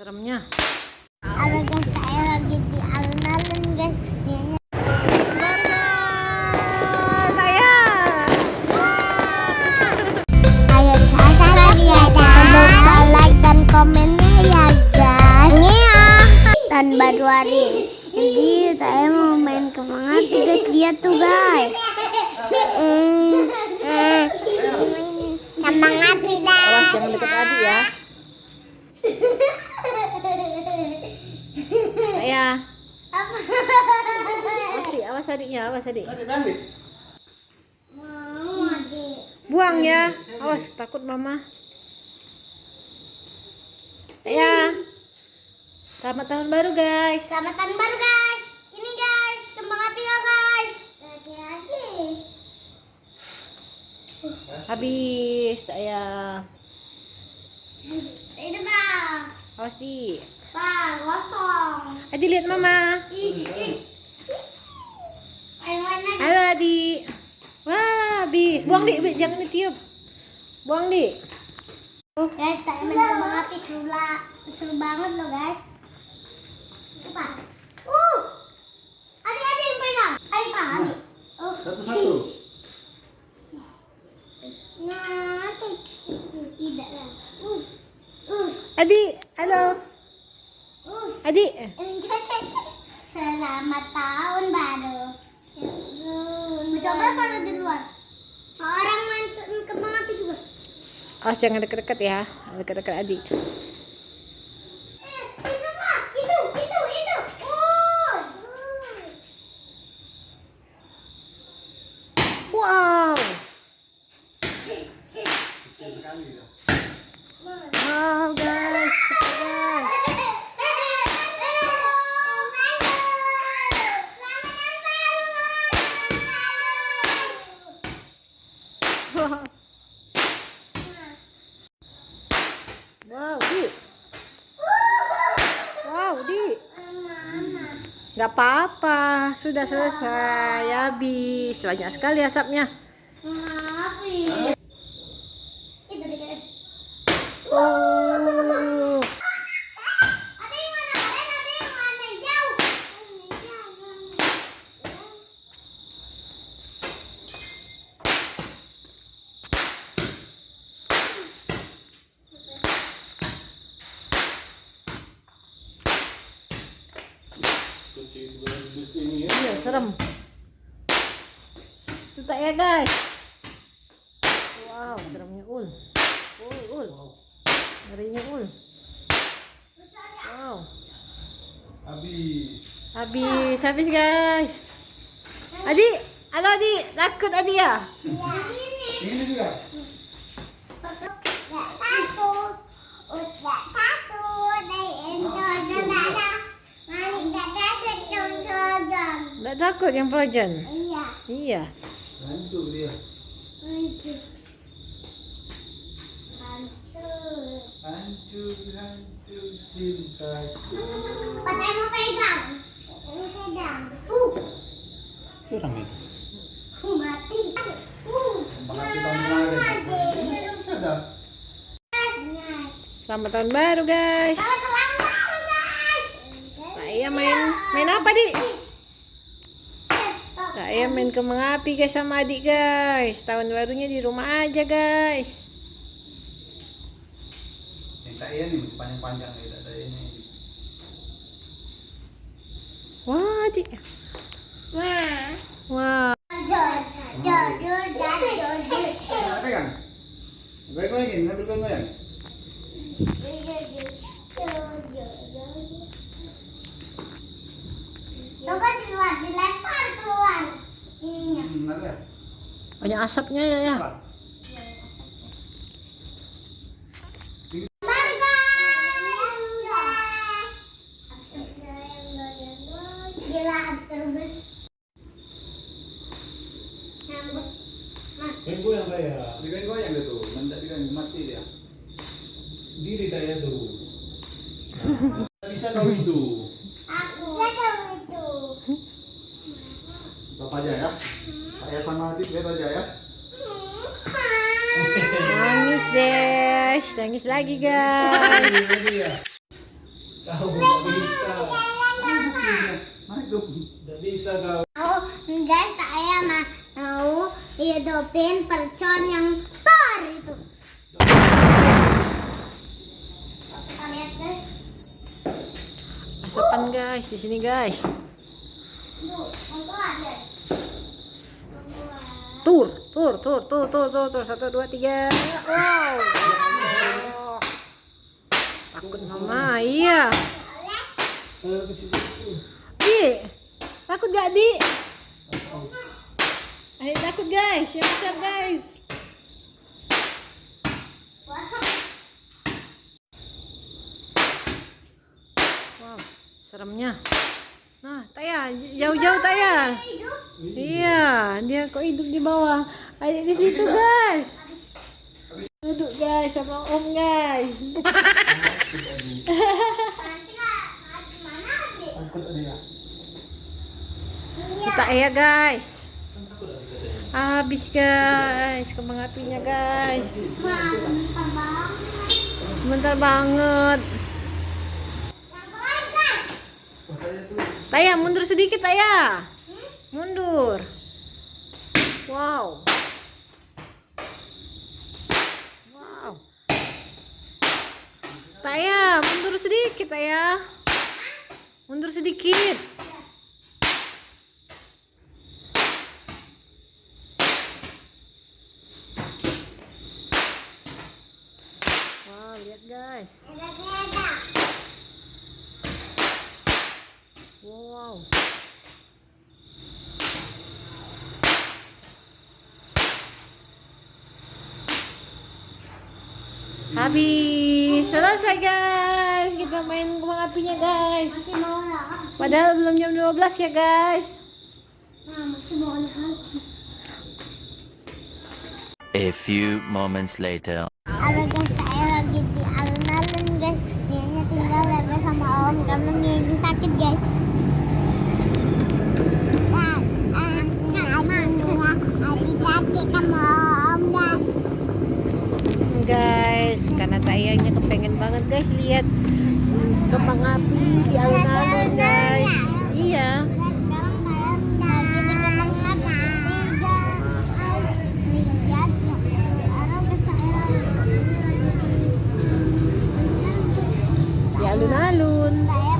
seremnya. Halo guys, saya lagi di alun-alun guys. Ini ayo subscribe ya guys. Lupa like dan komennya ya guys. Dan baru hari ini saya mau main kemana guys, lihat tuh guys. Kembang api dah. Awas jangan deket adik ya. Ya. Awas adiknya, awas adik. Buang ya, awas takut mama. Ya. Selamat tahun baru guys. Selamat tahun baru guys. Ini guys, kembang api ya guys. Lagi. Habis saya. Itu bang. Awas di. Bang, kosong. Adi lihat mama. Yang mana? Halo Adi. Wah, habis. Buang di, jangan ditiup. Buang di. Guys, saya main kembang api seru banget loh guys. Itu pak. Adik yang pegang. Adik pak, adik. Satu-satu. Nah, tidak lah. Adi, halo. Adi. Selamat tahun baru. Coba kalau di luar. Orang main kembang api juga. Awas jangan deket-deket ya. Deket-deket Adi. Itu pak, itu. Wow. Wow guys, guys. Wow, Di. Wow, Di. Gak apa-apa, sudah selesai, habis. Banyak sekali asapnya. Oh. Iya, serem. Itu tak ya guys. Wow, seremnya ul. Ul. Ngerinya ul. Wow. Habis guys. Adi, halo Adi, takut Adi ya? Ini juga. Nggak takut yang Frozen? Iya. Iya. Hancur dia. Hancur cintaku. Pakai mau pegang. Curang itu. Mati. Kembang api tahun kemarin. Ini kan sadar. Selamat tahun baru guys. Saya main apa Di? Saya main kembang api guys sama adik guys. Tahun barunya di rumah aja guys. Yang saya nih masih panjang-panjang nih, tak saya ini. Wah adik. Wah. Pegang. Goyang-goyangin, ngambil goyang-goyang. Coba di luar, dilempar keluar ininya. Ada. Banyak asapnya ya. Goyang saya, Digoyang-goyang dia tuh, mendak digoyang mati dia. diri saya tuh. Bisa kau itu. Aku. Ya itu. Bapak aja ya. Saya sama Atik lihat aja ya. Nangis deh, nangis lagi guys. Kau nggak bisa. Naik dong. Nggak bisa kau. Oh, guys, saya mau hidupin percon yang Thor itu. Kita lihat guys. Asapan guys, di sini guys. Tuh, ada. Tur. 1, 2, 3. Wow. Takut mama, iya. Ke situ. Di, takut gak Di? Ayo takut guys, yang besar guys. Wow, seremnya. Nah, Taya, jauh-jauh Taya. Iya, dia kok hidup di bawah. Ayo di situ guys. Duduk guys sama Om guys. Takut ada ya. Iya. Kita ya guys. Habis guys kembang apinya guys. Bentar banget. Taya mundur sedikit Taya. Mundur. Wow. Wow. Taya mundur sedikit Taya. Mundur sedikit. Wow, lihat guys. Wow. Habis. Selesai guys. Kita main kembang apinya guys. Masih mau lah. Padahal belum jam 12 ya guys. Nah, masih mau lah. A few moments later. Halo guys, saya lagi di alun-alun guys. Nianya tinggal lagi sama Om karena Nia ini sakit guys. Guys, karena Tayanya kepengen banget guys lihat kembang api di alun-alun guys. Iya. Sekarang saya lagi di kembang api. Lihat, sekarang saya Di alun-alun. Saya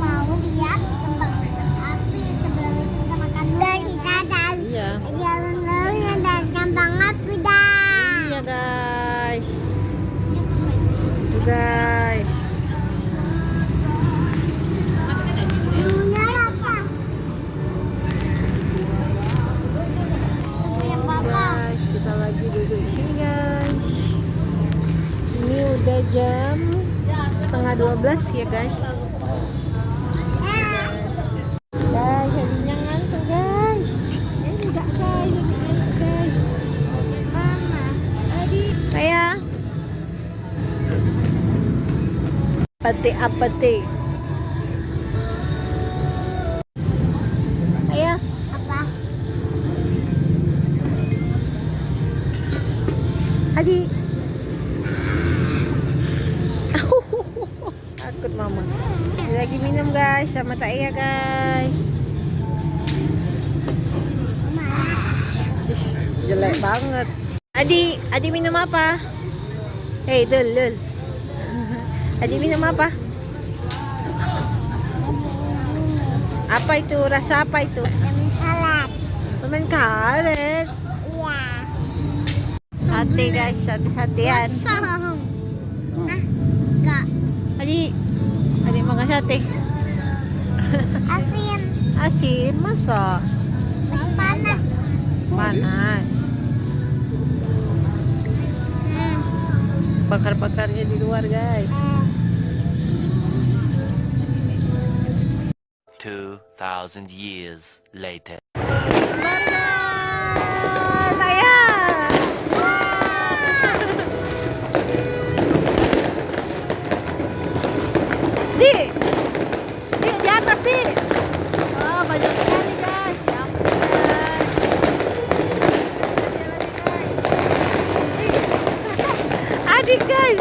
mau lihat kembang api sebelum itu sama kandungan kita. Iya. Di alun-alun ada kembang api dah. Iya guys. Itu guys. Dulunya apa? Yang papa. Guys, kita lagi duduk sini guys. Ini udah jam setengah 12 ya guys. Guys, jadinya ngantuk guys. Enggak guys, jadi ngantuk guys. Mama. Saya apa teh? Saya Apa? Adi. Takut mama. Lagi minum guys sama Taya guys. Ish, jelek banget. Adi minum apa? Hei, Dul. Adi minum apa? Apa itu? Rasa apa itu? Salad. Permen karet. Iya. Sate guys, sate-satean. Kosong. Hah? Enggak. Adi makan sate. Asin. Asin, masa? Masih panas. Panas. Bakar-bakarnya di luar guys. 2,000 years later. Taya. Di atas di. Oh, banyak sekali guys. Ya ampun, guys. Adik guys.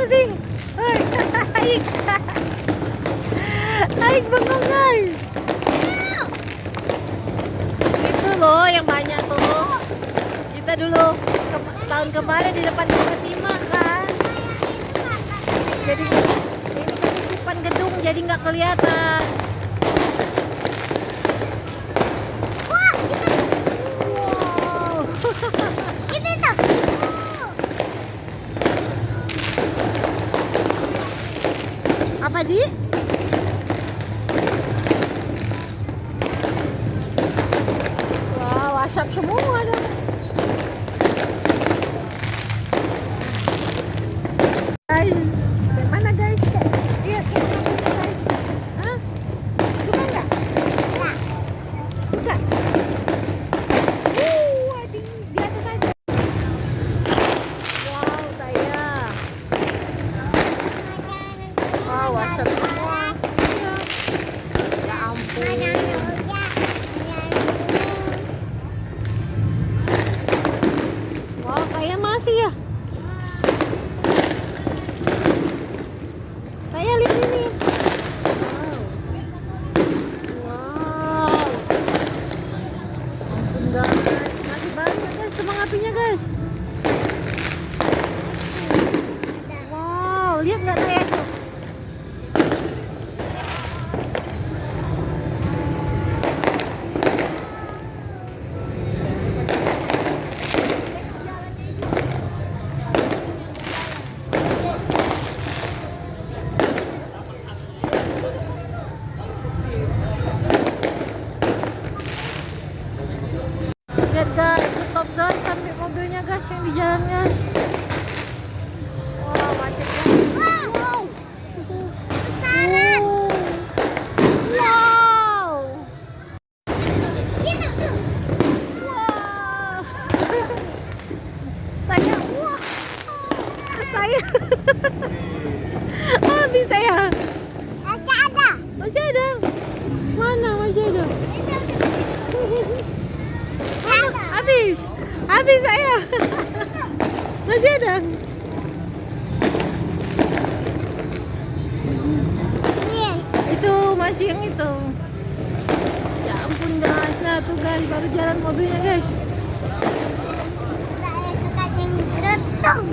sih. Hai. Aik. Aik bengong guys. Itu loh yang banyak tuh. Kita dulu tahun kemarin di depan Fatima kan. Jadi ini ketutupan gedung jadi nggak kelihatan. Wah, Wow. kita tak. Apa di? Wow, asap semua dong. Guys, dari mana guys? Lihat guys. Hah? Suka nggak? Enggak. Suka. Di atas aja. Wow, saya. Wow, asap semua. Iya. Ya ampun. Wow, kayak masih ya. Kayak lihat ini. Wow. Wow. Ampun guys, masih banyak guys kembang apinya guys. Wow, lihat nggak kayak tuh? Lihat guys, stop guys sampai mobilnya guys yang di jalan guys. Wow, macet guys. Wow. Besaran. Wow. Kita tuh. Wow. Saya, wah. Saya. Habis saya. Masih ada. Masih ada. Mana masih ada? Habis. Habis saya. Masih ada. Yes. Itu masih yang itu. Ya ampun guys. Nah tuh guys baru jalan mobilnya guys. Saya suka yang berentung.